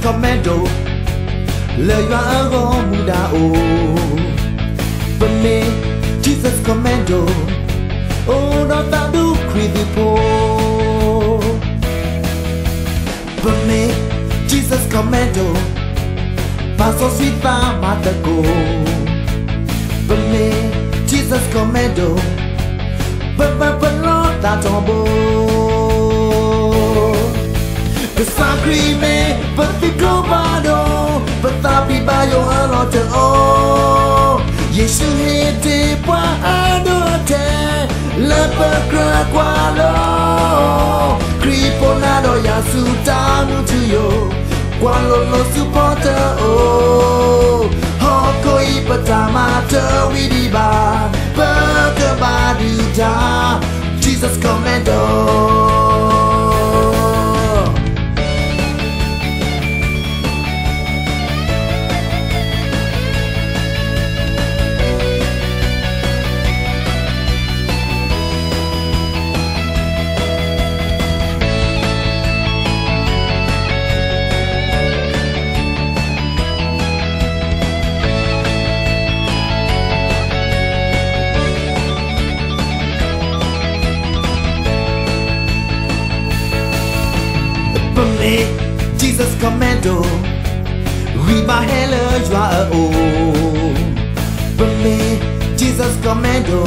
Commando, le yuan muda o. For me, Jesus Commando, oh no tandu creepy po. For me, Jesus Commando, paso sweeta matago. For me, Jesus Commando, but tombo. Cause I'm creamy, but the Commando, but I'll be by your lot oh. Yes, you hit it, but I don't tell. Leper Qualo, Creeponado Yasuta Mutuyo, Qualo no supporter, oh. Hoko Ipatamata, Widiba, Burger Baduta, Jesus Commando. For me, Jesus Commando, Riba Hela Joa O. For me, Jesus Commando,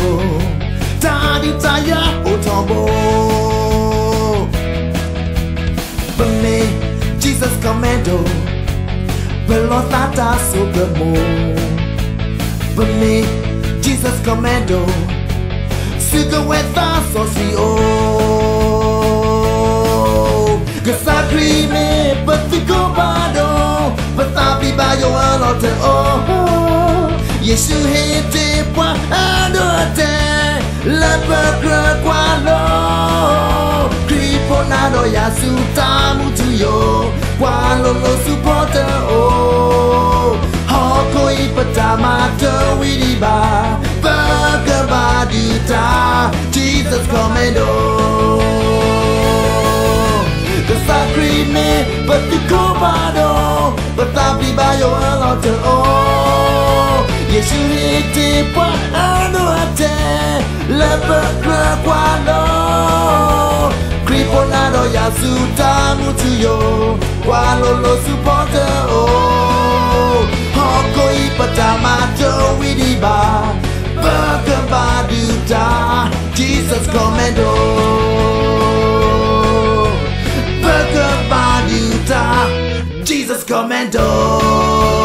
Tadi Taya Otombo. For me, Jesus Commando, Pelotata Sobremo. For me, Jesus Commando, Sugaweta Sosio. Cause I dream it, but the Commando, but I'll be by your lot oh. Yes, you hit it, but I don't tell. Leper Qualo, Creeponado Yasuta Mutuyo, Qualo no supporter, oh. Hoko Ipatamata Widiba, Burger Baduta, Jesus Commando. But the Commando, but I'll be by your lot oh. Yes, you hit it, but I know I tell. Leper Qualo, Creeponado Yasuta Mutuyo, Qualo no supporter, oh. Hoko Ipatamata Widiba, Burger Baduta, Jesus Commando. Jesus Commando.